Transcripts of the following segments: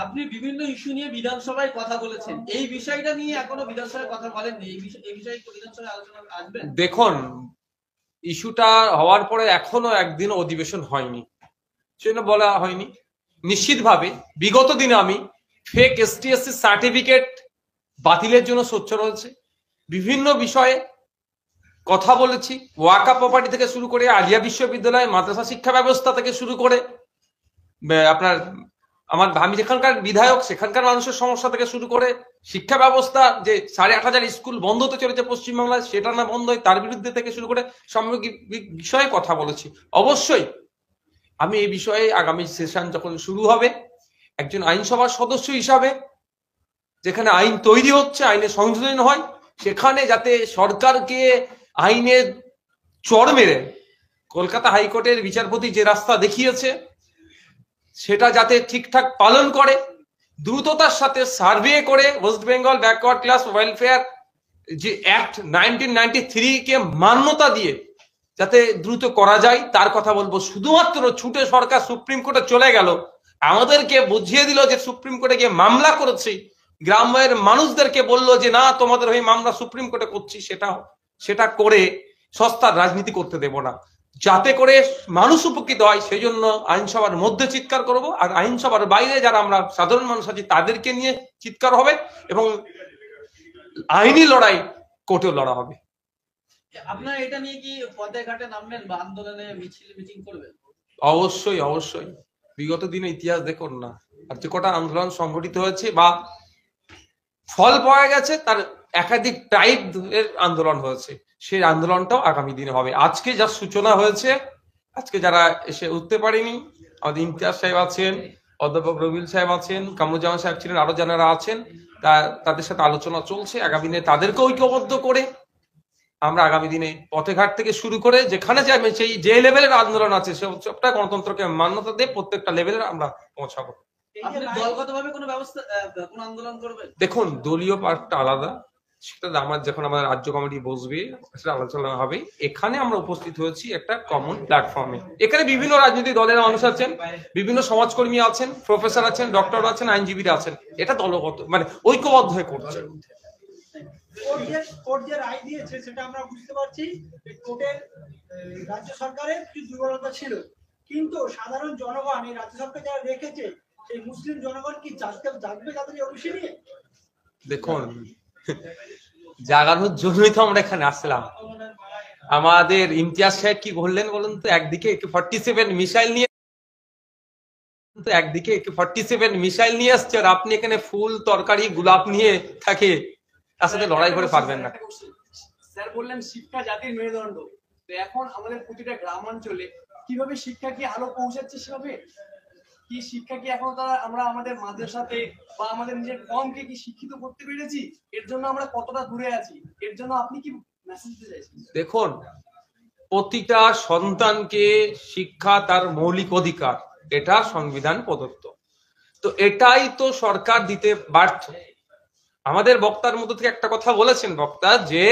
আপনি বিভিন্ন ইস্যু নিয়ে বিধানসভায় কথা বলেছেন, এই বিষয়টা নিয়ে এখনো বিধানসভায় কথা বলেননি, এই বিষয়ে বিধানসভায় আলোচনা আসবেন? দেখুন, ইস্যুটা হওয়ার পরে এখনো একদিন অধিবেশন হয়নি, সেজন্য বলা হয়নি। নিশ্চিতভাবে বিগত দিনে আমি ফেক এসটিএসসি সার্টিফিকেট বাতিলের জন্য সোচ্চার হয়েছে, বিভিন্ন বিষয়ে কথা বলেছি, ওয়াকা প্রপার্টি থেকে শুরু করে আলিয়া বিশ্ববিদ্যালয়, মাদ্রাসা শিক্ষা ব্যবস্থা থেকে শুরু করে আপনার আমি যেখানকার বিধায়ক সেখানকার মানুষের সমস্যা থেকে শুরু করে শিক্ষা ব্যবস্থা যে 8,500 স্কুল বন্ধ হতে চলেছে পশ্চিমবাংলায়, সেটা না বন্ধ হয় তার বিরুদ্ধে থেকে শুরু করে সামগ্রিক বিষয়ে কথা বলেছি। অবশ্যই আমি এই বিষয়ে আগামী সেশন যখন শুরু হবে একজন আইনসভার সদস্য হিসাবে, যেখানে আইন তৈরি হচ্ছে, আইনের সংশোধন হয়, সেখানে যাতে সরকারকে আইনের চড় মেরে কলকাতা হাইকোর্টের বিচারপতি যে রাস্তা দেখিয়েছে সেটা যাতে ঠিকঠাক পালন করে, দ্রুততার সাথে সার্ভে করে West Bengal backward class welfare যে অ্যাক্ট 1993 কে মান্যতা দিয়ে যাতে দ্রুত করা যায় তার কথা বলবো। শুধুমাত্র ছুটে সরকার সুপ্রিম কোর্টে চলে গেল, আমাদেরকে বুঝিয়ে দিল যে সুপ্রিম কোর্টে গিয়ে মামলা করেছি, গ্রামের মানুষদেরকে বললো যে না তোমাদের হয়ে মামলা সুপ্রিম কোর্টে করছি, সেটা করে সস্তার রাজনীতি করতে দেব না, যাতে করে মানুষ উপকৃত হয়। সেই জন্য আইনসভার মধ্যে চিৎকার করব, আর আইনসভার বাইরে যারা আমরা সাধারণ মানুষ আছি তাদেরকে নিয়ে চিৎকার হবে, এবং আইনি লড়াই কোর্টেও লড়া হবে। আপনারা এটা নিয়ে কি পথে ঘাটে নামবেন বা আন্দোলনে মিটিং করবেন? অবশ্যই অবশ্যই। বিগত দিনে ইতিহাস দেখুন না, আর যে কটা আন্দোলন সংগঠিত হয়েছে বা ফল পাওয়া গেছে তার একাধিক টাইপ এর আন্দোলন হয়েছে, সেই আন্দোলনটাও আগামী দিনে হবে। আজকে যা সূচনা হয়েছে, আজকে যারা এসে উঠতে পারেনি, আমাদের ইমতিয়াজ সাহেব আছেন, অধ্যাপক রবিউল সাহেব আছেন, কামরুজ্জামান সাহেব ছিলেন, আরো যারা আছেন, তাদের সাথে আলোচনা চলছে। আগামী দিনে তাদেরকে ঐক্যবদ্ধ করে আমরা আগামী দিনে পথে ঘাট থেকে শুরু করে যেখানে যাবে সেই যে লেভেলের আন্দোলন আছে সবটা গণতন্ত্রকে মান্যতা দিয়ে প্রত্যেকটা লেভেলে আমরা পৌঁছাবো। আপনি দলগতভাবে কোনো ব্যবস্থা কোনো আন্দোলন করবেন? দেখুন, দলীয় পার্টটা আলাদা, সেটা যখন আমাদের রাজ্য কমিটি বসবে সেটা আলোচনা হবে। এখানে আমরা উপস্থিত হয়েছি একটা কমন প্ল্যাটফর্মে, এখানে বিভিন্ন রাজনৈতিক দলের মানুষ আছেন, বিভিন্ন সমাজকর্মী আছেন, প্রফেসর আছেন, ডক্টর আছেন, আইনজীবীরা আছেন, এটা দলগত মানে ঐক্যবদ্ধ হয়ে করছে। কোর্ট যে রায় দিয়েছে সেটা আমরা বুঝতে পারছি, কোর্টের রাজ্য সরকারের কিছু দুর্বলতা ছিল, কিন্তু সাধারণ জনগণ এই রাজ্য সরকার যারা রেখেছে সেই মুসলিম জনগণ কি জাগবে তাদের এই অভিষেক নিয়ে? দেখুন, জাগানোর জন্যই তো আমরা এখানে আসলাম। আমাদের ইমতিয়াজ সাহেব কি বললেন বলুন তো, একদিকে AK-47 মিসাইল নিয়ে আসছে, আর আপনি এখানে ফুল তরকারি গোলাপ নিয়ে থাকে, তার সাথে লড়াই করে পারবেন না। স্যার বললেন শিক্ষা জাতির মেরুদণ্ড, তো এখন আমাদের প্রতিটা গ্রামাঞ্চলে কিভাবে শিক্ষা কি আলো পৌঁছাচ্ছে, সেভাবে কি শিক্ষা কি এখনো তারা আমরা আমাদের মাদ্রাসাতে বা আমাদের নিজের কমকে কি শিক্ষিত করতে পেরেছি? এর জন্য আমরা কতটা দূরে আছি, এর জন্য আপনি কি মেসেজ দিতে চাইছেন? দেখুন, প্রতিটা সন্তানকে শিক্ষা তার মৌলিক অধিকার, এটা সংবিধান প্রদত্ত, তো এটাই তো সরকার দিতে ব্যর্থ। আমাদের বক্তার মধ্যে থেকে একটা কথা বলেছেন বক্তা, যে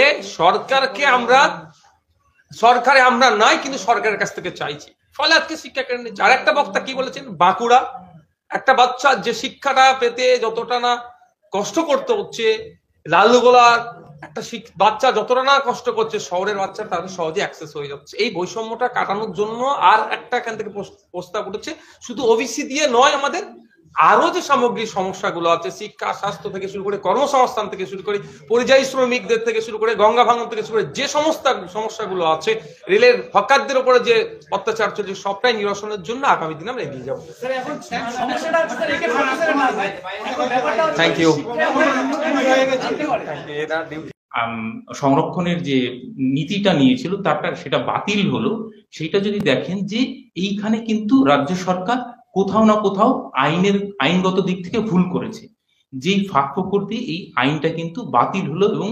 সরকারে আমরা নাই কিন্তু সরকারের কাছ থেকে চাইছি, ফলে আজকে শিক্ষা কেন্দ্র নিচ্ছে। আর একটা বক্তা কি বলেছেন, বাঁকুড়া একটা বাচ্চা যে শিক্ষাটা পেতে যতটা না কষ্ট করতে হচ্ছে, লালগোলার একটা বাচ্চা যতটা না কষ্ট করছে, শহরের বাচ্চা তাদের সহজে অ্যাক্সেস হয়ে যাচ্ছে। এই বৈষম্যটা কাটানোর জন্য আর একটা এখান থেকে প্রস্তাব উঠেছে, শুধু ওবিসি দিয়ে নয়, আমাদের আরো যে সামগ্রিক সমস্যাগুলো আছে, শিক্ষা, স্বাস্থ্য থেকে শুরু করে কর্মসংস্থান থেকে শুরু করে পরিযায়ী শ্রমিকদের থেকে শুরু করে গঙ্গা ভাঙন থেকে শুরু করে যে সমস্ত সমস্যাগুলো আছে, রেলের হকারদের উপরে যে অত্যাচার চলছে, সবটাই নিরসনের জন্য আগামী দিনে আমরা এগিয়ে যাবো। Thank you. সংরক্ষণের যে নীতিটা নিয়েছিল সেটা বাতিল হলো, সেটা যদি দেখেন যে এইখানে কিন্তু রাজ্য সরকার কোথাও না কোথাও আইনগত দিক থেকে ভুল করেছে, যেই ফাঁক ফোকর দিয়ে এই আইনটা কিন্তু বাতিল হলো এবং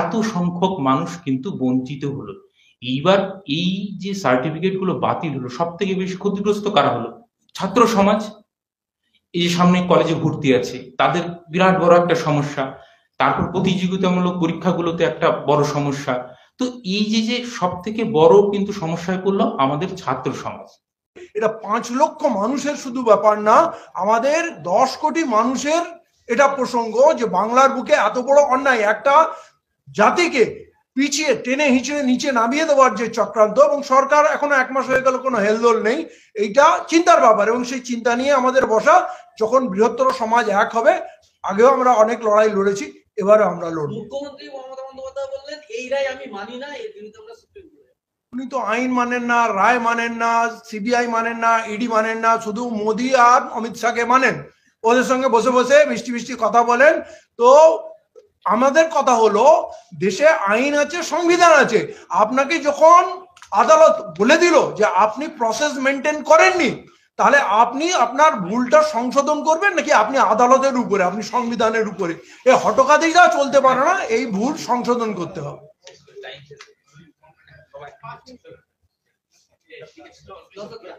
এত সংখ্যক মানুষ কিন্তু বঞ্চিত হলো। এইবার এই যে সার্টিফিকেট গুলো বাতিল হলো, সব থেকে বেশি ক্ষতিগ্রস্ত কারা হলো? ছাত্র সমাজ। এই যে সামনে কলেজে ভর্তি আছে তাদের বিরাট বড় একটা সমস্যা, তারপর প্রতিযোগিতামূলক পরীক্ষাগুলোতে একটা বড় সমস্যা। তো এই যে সব থেকে বড় কিন্তু সমস্যায় পড়লো আমাদের ছাত্র সমাজ। এটা 5 লক্ষ মানুষের শুধু ব্যাপার না, আমাদের 10 কোটি মানুষের এটা প্রসঙ্গ যে বাংলার বুকে এত বড় অন্যায়, একটা জাতিকে পিছিয়ে টেনে হিঁচড়ে নিচে নামিয়ে দেওয়ার যে চক্রান্ত, এবং সরকার এখনো 1 মাস হয়ে গেল কোনো হেলদোল নেই, এইটা চিন্তার ব্যাপার। এবং সেই চিন্তা নিয়ে আমাদের বসা, যখন বৃহত্তর সমাজ এক হবে, আগেও আমরা অনেক লড়াই লড়েছি, এবারে আমরা লড়ব। মুখ্যমন্ত্রী মমতা বন্দ্যোপাধ্যায় বললেন এই রায় আমি মানি না, এর বিরুদ্ধে আমরা সুপ্রিম কোর্টে। উনি তো আইন মানেন না, রায় মানেন না, সিবিআই মানেন না, ইডি মানেন না, শুধু মোদি আর অমিত শাহকে মানেন। ওদের সঙ্গে বসে বসে মিষ্টি মিষ্টি কথা বলেন। তো আমাদের কথা হলো, দেশে আইন আছে, সংবিধান আছে। আপনাকে যখন আদালত বলে দিল যে আপনি প্রসেস মেনটেন করেননি, তাহলে আপনি আপনার ভুলটা সংশোধন করবেন নাকি আপনি আদালতের উপরে, আপনি সংবিধানের উপরে? এই হটকাদিটা চলতে পারে না, এই ভুল সংশোধন করতে হবে। যতটা